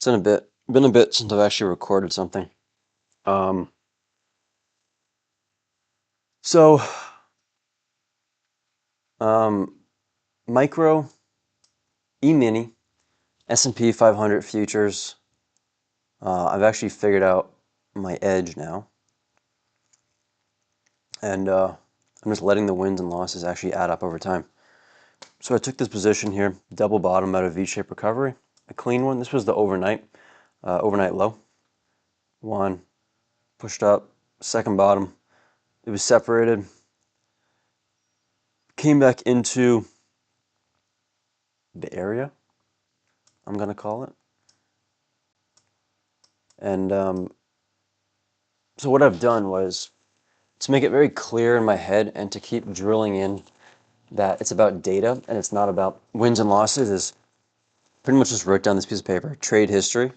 Been a bit since I've actually recorded something. Um, so, um, Micro, E-mini, S&P 500 futures. I've actually figured out my edge now, and I'm just letting the wins and losses actually add up over time. So I took this position here, double bottom out of V-shaped recovery, a clean one. This was the overnight low. One, pushed up, second bottom. It was separated, came back into the area, I'm gonna call it. And so what I've done was to make it very clear in my head and to keep drilling in that it's about data and it's not about wins and losses, is pretty much just wrote down this piece of paper, trade history,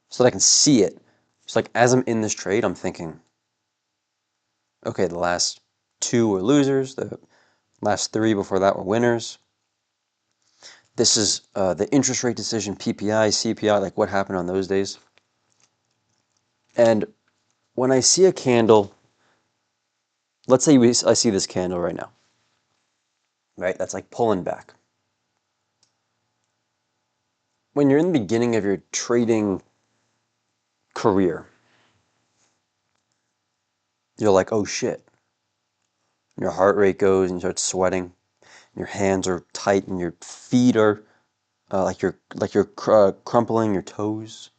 so that I can see it. It's like as I'm in this trade, I'm thinking, okay, the last two were losers, the last three before that were winners. This is the interest rate decision, PPI, CPI, like what happened on those days. And when I see a candle, let's say I see this candle right now, right? That's like pulling back. When you're in the beginning of your trading career, you're like, oh shit. Your heart rate goes and you start sweating. Your hands are tight and your feet are like you're crumpling your toes.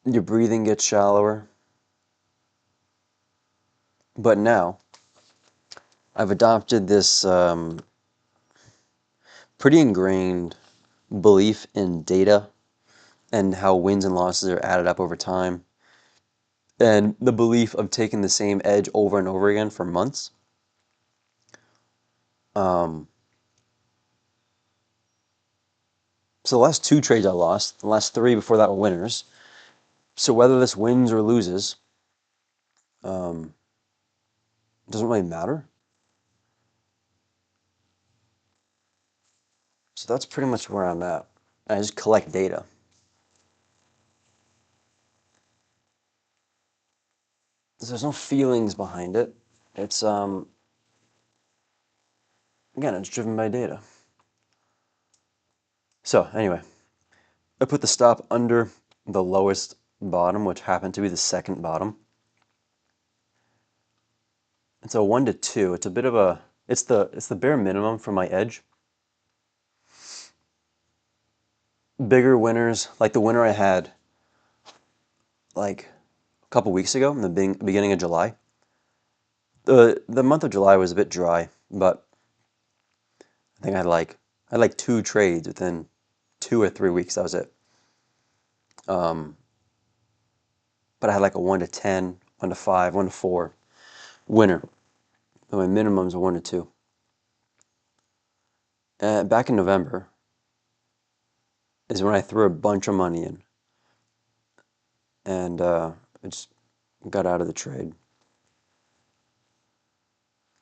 Your breathing gets shallower. But now, I've adopted this pretty ingrained belief in data and how wins and losses are added up over time, and the belief of taking the same edge over and over again for months. Um, so the last two trades I lost, the last three before that were winners. So whether this wins or loses, um, doesn't really matter. So that's pretty much where I'm at. I just collect data. There's no feelings behind it. It's again, it's driven by data. So anyway, I put the stop under the lowest bottom, which happened to be the second bottom. It's a 1 to 2. It's a bit of a it's the bare minimum for my edge. Bigger winners, like the winner I had like a couple weeks ago in the beginning of July. The month of July was a bit dry, but I think I had like two trades within 2 or 3 weeks. That was it. Um, but I had like a 1 to 10, 1 to 5, 1 to 4 winner. And my minimum's a 1 to 2. Back in November is when I threw a bunch of money in, and I just got out of the trade.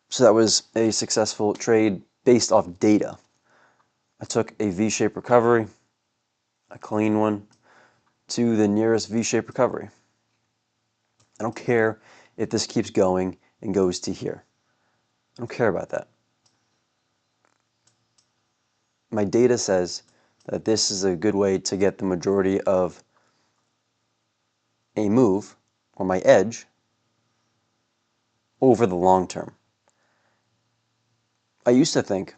So that was a successful trade based off data. I took a V-shaped recovery, a clean one, to the nearest V-shaped recovery. I don't care if this keeps going and goes to here. I don't care about that. My data says that this is a good way to get the majority of a move, or my edge, over the long term. I used to think,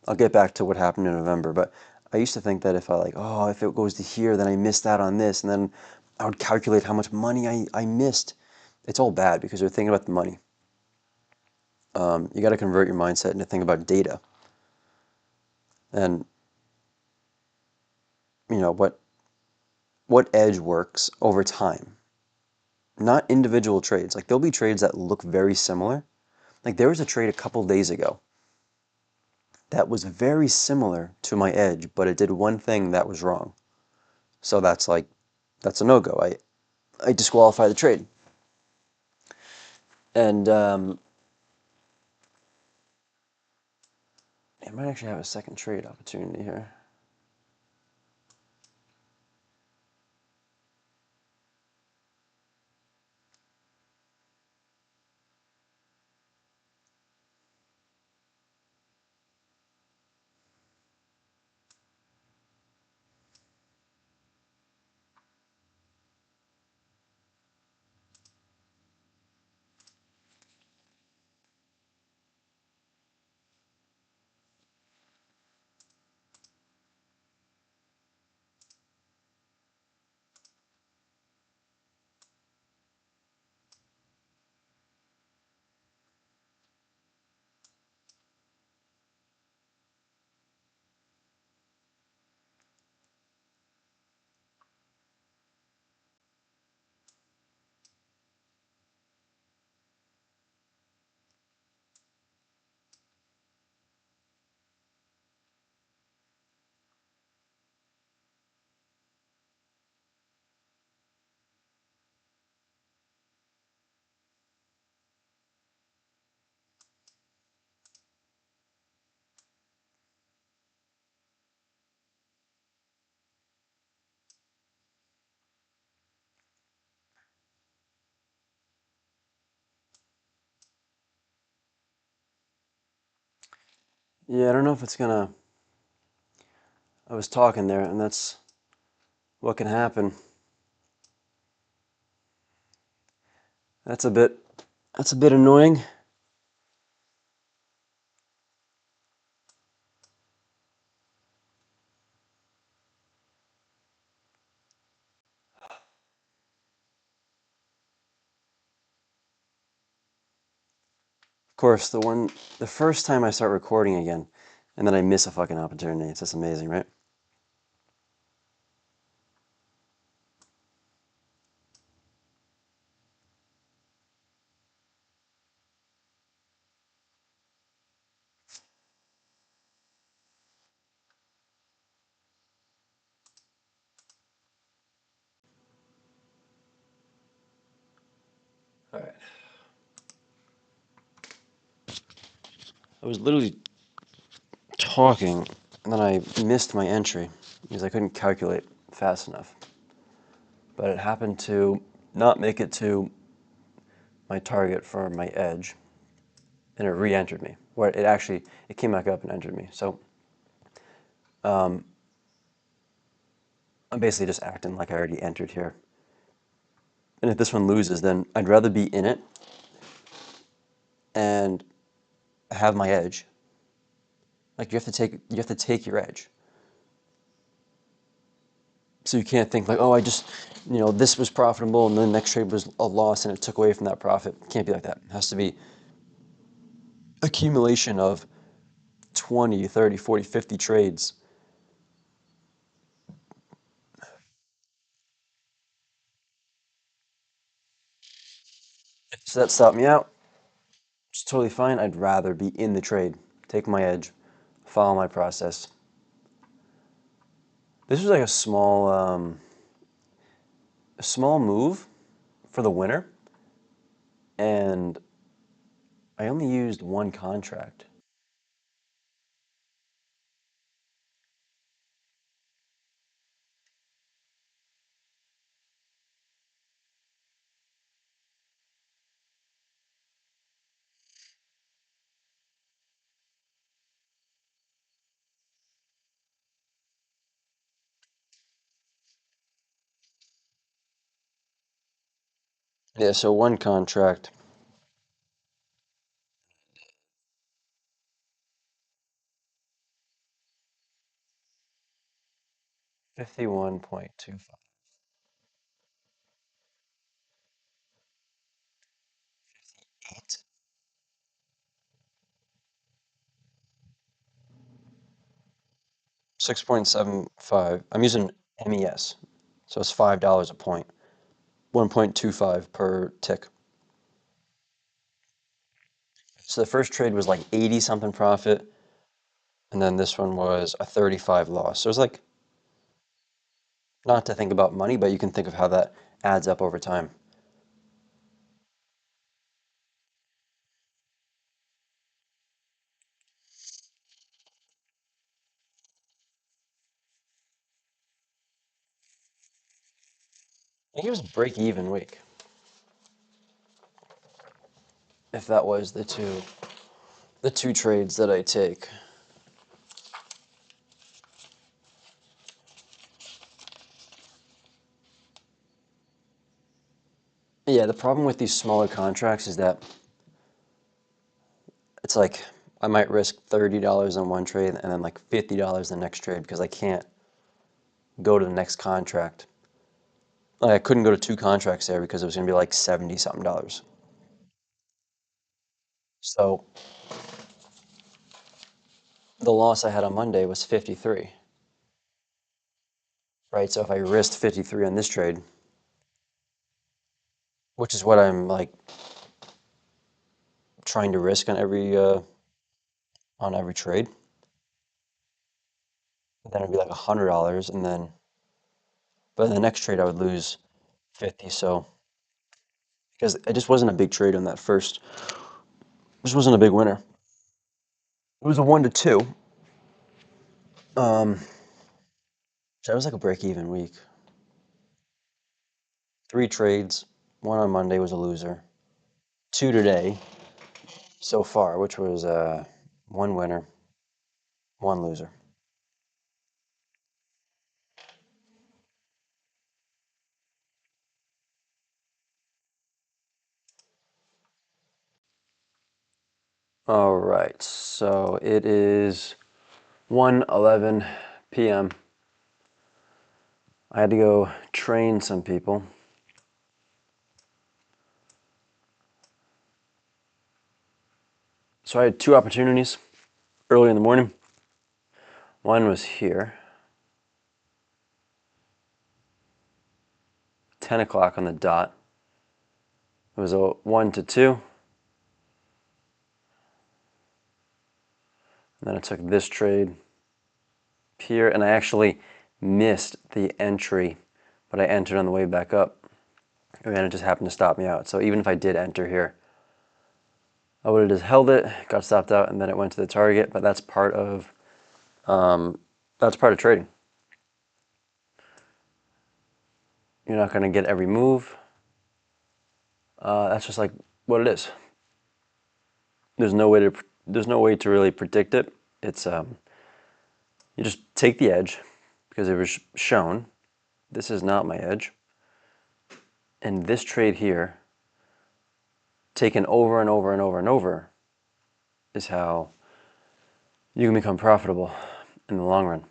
I'll get back to what happened in November, but I used to think that if if it goes to here, then I missed out on this, and then I would calculate how much money I missed. It's all bad because you're thinking about the money. You got to convert your mindset into thinking about data. And, you know, what edge works over time. Not individual trades. Like, there'll be trades that look very similar. Like, there was a trade a couple days ago that was very similar to my edge, but it did one thing that was wrong. So that's a no-go. I disqualify the trade. And I might actually have a second trade opportunity here. Yeah, I don't know if it's gonna. I was talking there, and that's what can happen. That's a bit. That's a bit annoying. Of course, the first time I start recording again, and then I miss a fucking opportunity. It's just amazing, right? All right. I was literally talking, and then I missed my entry because I couldn't calculate fast enough. But it happened to not make it to my target for my edge, and it re-entered me. Where it came back up and entered me. So um, I'm basically just acting like I already entered here. And if this one loses, then I'd rather be in it and have my edge. Like you have to take your edge. So you can't think like, oh, this was profitable and then the next trade was a loss and it took away from that profit. It can't be like that. It has to be accumulation of 20, 30, 40, 50 trades. Does that stop me out? It's totally fine. I'd rather be in the trade, take my edge, follow my process. This was like a small move for the winner, and I only used one contract. Yeah, so one contract. 51.25. 8. 6.75. I'm using MES, so it's $5 a point. 1.25 per tick. So the first trade was like 80 something profit, and then this one was a 35 loss. So it's like not to think about money, but you can think of how that adds up over time. I think it was break even week, if that was the two trades that I take. Yeah, the problem with these smaller contracts is that it's like I might risk $30 on one trade and then like $50 the next trade because I can't go to the next contract. Like I couldn't go to two contracts there because it was going to be like 70 something dollars. So the loss I had on Monday was 53, right? So if I risked 53 on this trade, which is what I'm like trying to risk on every trade, then it'd be like $100, and then but in the next trade I would lose 50. So because it just wasn't a big trade on that first, this wasn't a big winner. It was a 1 to 2. So it was like a break even week. 3 trades. One on Monday was a loser. Two today so far, which was one winner. One loser. All right, so it is 1:11 p.m. I had to go train some people. So I had two opportunities early in the morning. One was here, 10 o'clock on the dot. It was a 1 to 2. And then I took this trade here, and I actually missed the entry, but I entered on the way back up, and it just happened to stop me out. So even if I did enter here, I would have just held it, got stopped out, and then it went to the target. But that's part of trading. You're not going to get every move. That's just like what it is. There's no way to really predict it. It's you just take the edge because it was shown. This is not my edge. And this trade here, taken over and over and over and over, is how you can become profitable in the long run.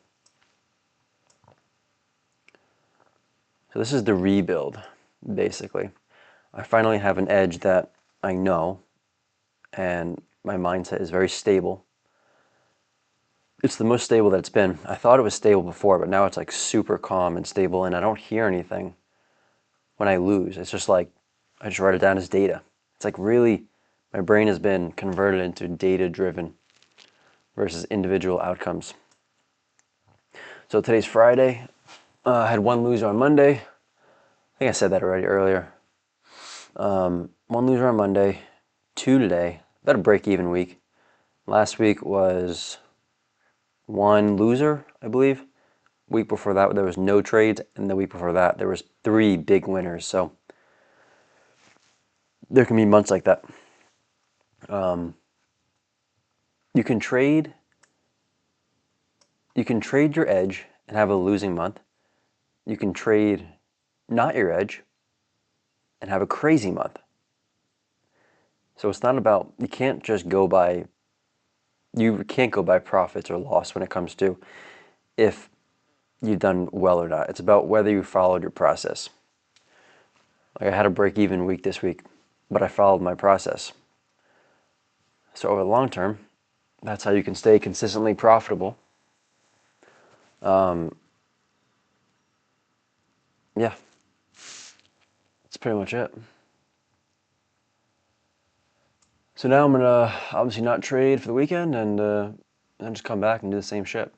So this is the rebuild, basically. I finally have an edge that I know, and my mindset is very stable. It's the most stable that it's been. I thought it was stable before, but now it's like super calm and stable, and I don't hear anything when I lose. It's just like I just write it down as data. It's like really, my brain has been converted into data-driven versus individual outcomes. So today's Friday. I had one loser on Monday. I think I said that already earlier. One loser on Monday, two today. About a break-even week. Last week was one loser, I believe. Week before that, there was no trades, and the week before that, there was 3 big winners. So there can be months like that. You can trade your edge and have a losing month. You can trade not your edge and have a crazy month. So it's not about, you can't go by profits or loss when it comes to if you've done well or not. It's about whether you followed your process. Like I had a break-even week this week, but I followed my process. So over the long term, that's how you can stay consistently profitable. Yeah, that's pretty much it. So now I'm gonna obviously not trade for the weekend and just come back and do the same shit.